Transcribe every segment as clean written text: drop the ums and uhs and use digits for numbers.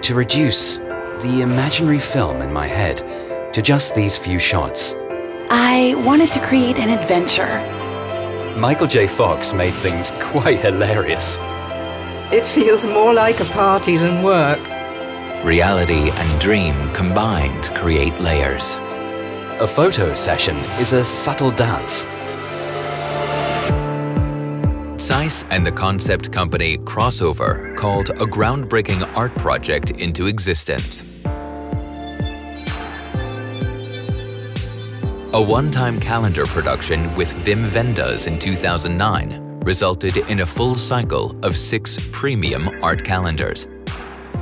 to reduce the imaginary film in my head to just these few shots. I wanted to create an adventure. Michael J. Fox made things quite hilarious. It feels more like a party than work. Reality and dream combined create layers. A photo session is a subtle dance. Zeiss and the concept company Crossover called a groundbreaking art project into existence. A one-time calendar production with Wenders in 2009 resulted in a full cycle of 6 premium art calendars.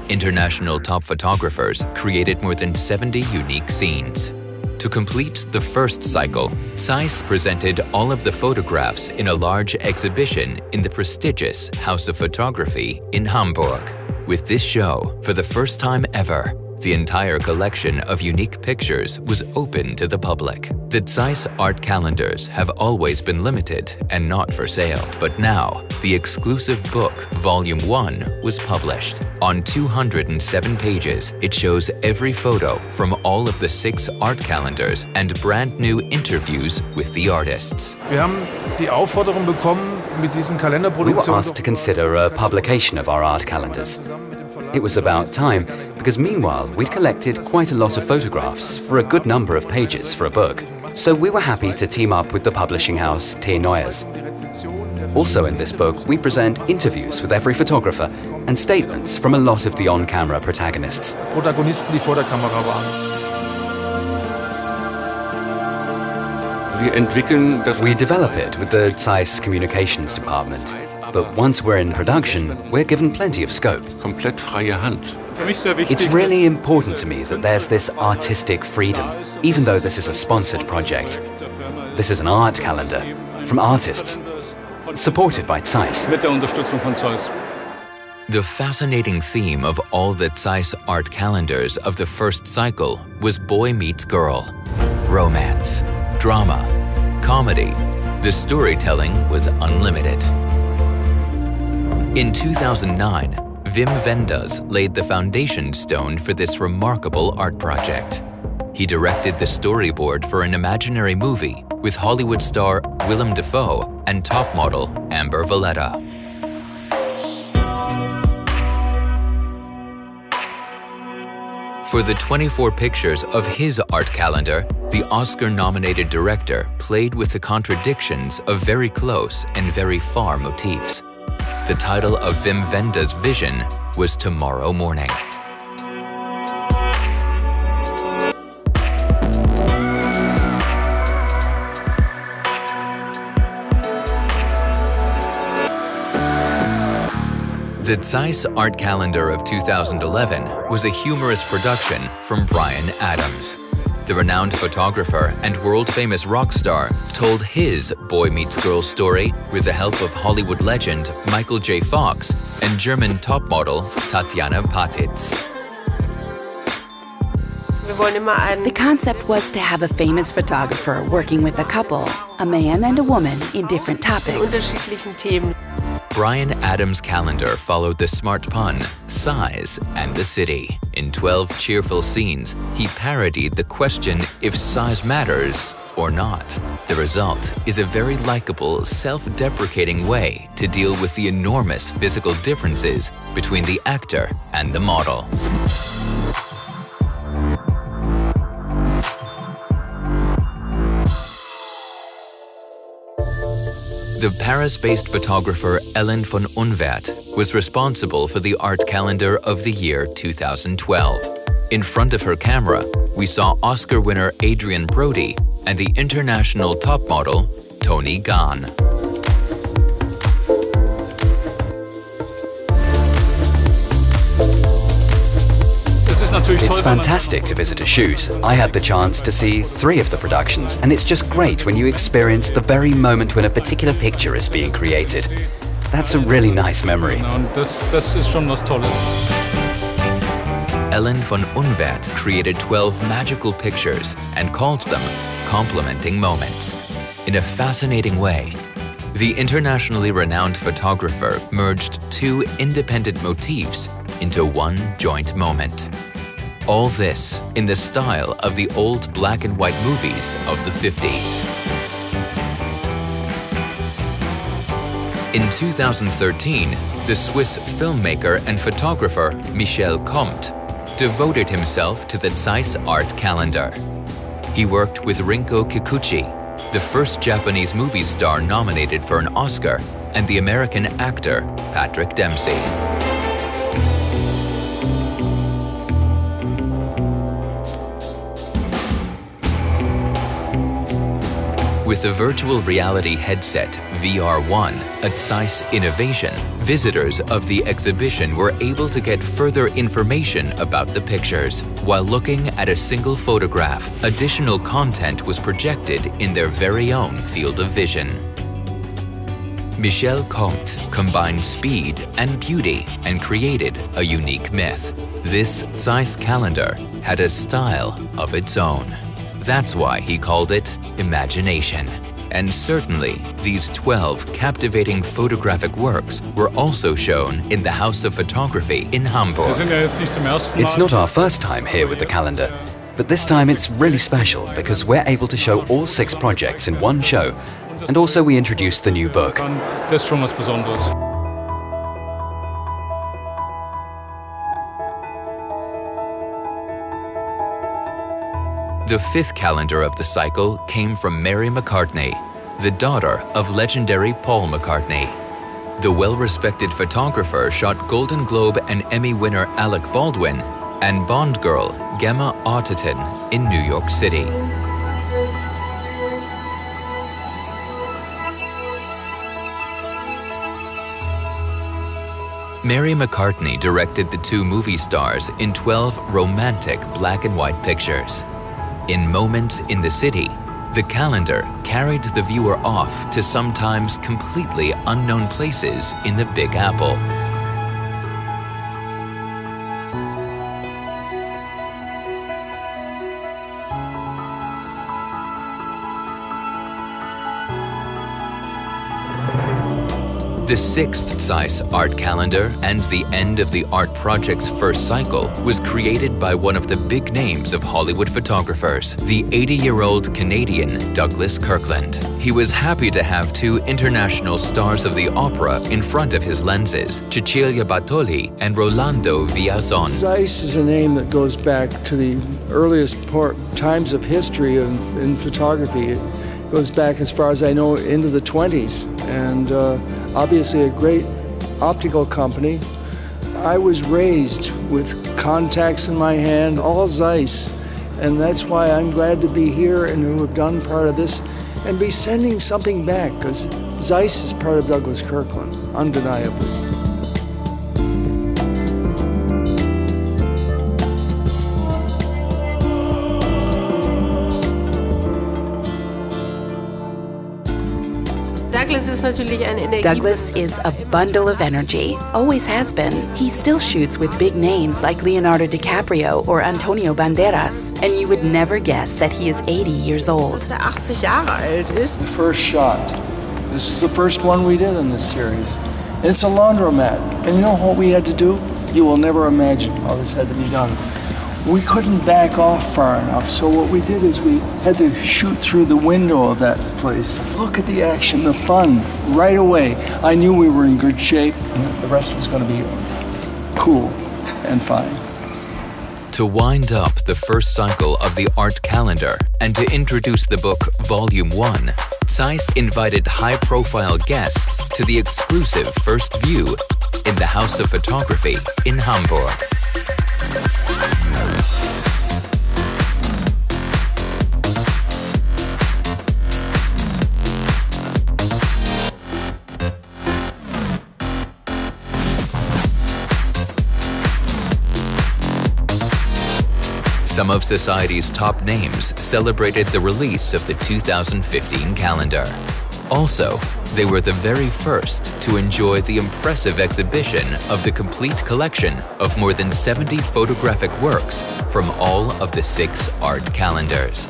International top photographers created more than 70 unique scenes. To complete the first cycle, Zeiss presented all of the photographs in a large exhibition in the prestigious House of Photography in Hamburg. With this show, for the first time ever, the entire collection of unique pictures was open to the public. The Zeiss art calendars have always been limited and not for sale, but now the exclusive book, Volume 1, was published. On 207 pages, it shows every photo from all of the 6 art calendars and brand new interviews with the artists. Wir haben die Aufforderung bekommen, mit diesen We were asked to consider a publication of our art calendars. It was about time, because meanwhile we'd collected quite a lot of photographs for a good number of pages for a book. So we were happy to team up with the publishing house T. Neuers. Also in this book, we present interviews with every photographer and statements from a lot of the on-camera protagonists. Protagonisten, die vor der Kamera waren. We develop it with the Zeiss communications department, but once we're in production, we're given plenty of scope. Komplett freie Hand. It's really important to me that there's this artistic freedom, even though this is a sponsored project. This is an art calendar from artists, supported by Zeiss. The fascinating theme of all the Zeiss art calendars of the first cycle was boy meets girl, romance, drama, comedy. The storytelling was unlimited. In 2009, Wim Wenders laid the foundation stone for this remarkable art project. He directed the storyboard for an imaginary movie with Hollywood star Willem Dafoe and top model Amber Valletta. For the 24 pictures of his art calendar, the Oscar-nominated director played with the contradictions of very close and very far motifs. The title of Wim Wenders' vision was Tomorrow Morning. The Zeiss Art Calendar of 2011 was a humorous production from Bryan Adams. The renowned photographer and world-famous rock star told his boy meets girl story with the help of Hollywood legend Michael J. Fox and German top model Tatjana Patitz. The concept was to have a famous photographer working with a couple, a man and a woman, in different topics. Bryan Adams' calendar followed the smart pun, size, and the city. In 12 cheerful scenes, he parodied the question if size matters or not. The result is a very likable, self-deprecating way to deal with the enormous physical differences between the actor and the model. The Paris-based photographer Ellen von Unwert was responsible for the art calendar of the year 2012. In front of her camera, we saw Oscar winner Adrian Brody and the international top model Tony Gahn. It's fantastic to visit a shoot. I had the chance to see 3 of the productions, and it's just great when you experience the very moment when a particular picture is being created. That's a really nice memory. Ellen von Unwert created 12 magical pictures and called them complementing moments. In a fascinating way, the internationally renowned photographer merged 2 independent motifs into one joint moment. All this in the style of the old black and white movies of the 50s. In 2013, the Swiss filmmaker and photographer Michel Comte devoted himself to the Zeiss art calendar. He worked with Rinko Kikuchi, the first Japanese movie star nominated for an Oscar, and the American actor Patrick Dempsey. With the virtual reality headset VR1 at Zeiss Innovation, visitors of the exhibition were able to get further information about the pictures. While looking at a single photograph, additional content was projected in their very own field of vision. Michel Comte combined speed and beauty and created a unique myth. This Zeiss calendar had a style of its own. That's why he called it imagination. And certainly, these 12 captivating photographic works were also shown in the House of Photography in Hamburg. It's not our first time here with the calendar, but this time it's really special because we're able to show all 6 projects in one show, and also we introduced the new book. Das ist schon was Besonderes. The 5th calendar of the cycle came from Mary McCartney, the daughter of legendary Paul McCartney. The well-respected photographer shot Golden Globe and Emmy winner Alec Baldwin and Bond girl Gemma Arterton in New York City. Mary McCartney directed the 2 movie stars in 12 romantic black and white pictures. In Moments in the City, the calendar carried the viewer off to sometimes completely unknown places in the Big Apple. The 6th Zeiss art calendar and the end of the art project's first cycle was created by one of the big names of Hollywood photographers, the 80-year-old Canadian Douglas Kirkland. He was happy to have 2 international stars of the opera in front of his lenses, Cecilia Bartoli and Rolando Villazon. Zeiss is a name that goes back to the earliest times of history in photography. It goes back, as far as I know, into the 20s, and obviously a great optical company. I was raised with contacts in my hand, all Zeiss, and that's why I'm glad to be here and to have done part of this and be sending something back, because Zeiss is part of Douglas Kirkland, undeniably. Douglas is a bundle of energy, always has been. He still shoots with big names like Leonardo DiCaprio or Antonio Banderas, and you would never guess that he is 80 years old. The first shot. This is the first one we did in this series. And it's a laundromat. And you know what we had to do? You will never imagine how this had to be done. We couldn't back off far enough, so what we did is we had to shoot through the window of that place. Look at the action, the fun, right away. I knew we were in good shape, and the rest was going to be cool and fine. To wind up the first cycle of the art calendar and to introduce the book Volume 1, Zeiss invited high-profile guests to the exclusive first view in the House of Photography in Hamburg. Some of society's top names celebrated the release of the 2015 calendar. Also, they were the very first to enjoy the impressive exhibition of the complete collection of more than 70 photographic works from all of the 6 art calendars.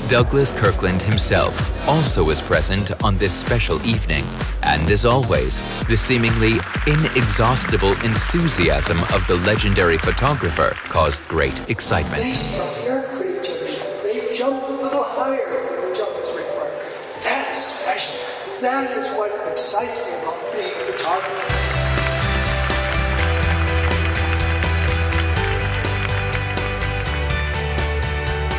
Douglas Kirkland himself also was present on this special evening, and as always, The seemingly inexhaustible enthusiasm of the legendary photographer caused great excitement. They jumped a little higher than the jump is required. That is special. That is what excites me about being a photographer.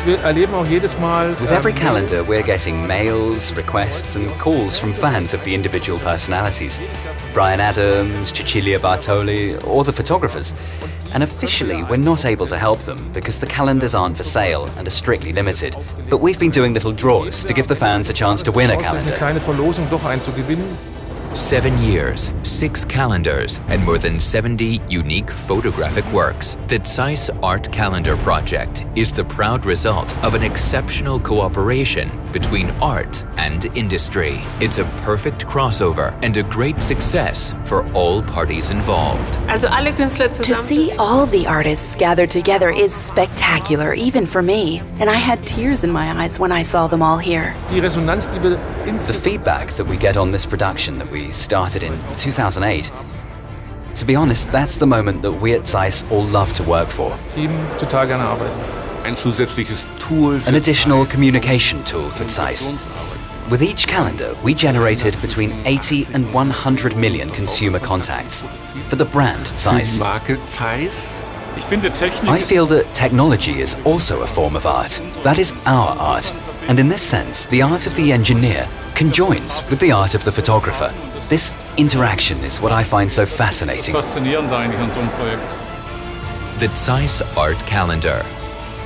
Wir erleben auch jedes Mal. With every calendar, we're getting mails, requests, and calls from fans of the individual personalities. Brian Adams, Cecilia Bartoli, or the photographers. And officially, we're not able to help them because the calendars aren't for sale and are strictly limited. But we've been doing little draws to give the fans a chance to win a Eine calendar. kleine Verlosung doch einzugewinnen. 7 years, 6 calendars, and more than 70 unique photographic works. The Zeiss Art Calendar project is the proud result of an exceptional cooperation between art and industry. It's a perfect crossover and a great success for all parties involved. To see all the artists gathered together is spectacular, even for me. And I had tears in my eyes when I saw them all here. Die Resonanz, die wir The feedback that we get on this production that we started in 2008, to be honest, that's the moment that we at Zeiss all love to work for. Team total gerne arbeiten. Ein zusätzliches Tool An additional communication tool for Zeiss. With each calendar, we generated between 80 and 100 million consumer contacts for the brand Zeiss. Marke Zeiss. I feel that technology is also a form of art. That is our art. And in this sense, the art of the engineer conjoins with the art of the photographer. This interaction is what I find so fascinating. The Zeiss Art Calendar.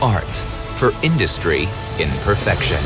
Art for industry in perfection.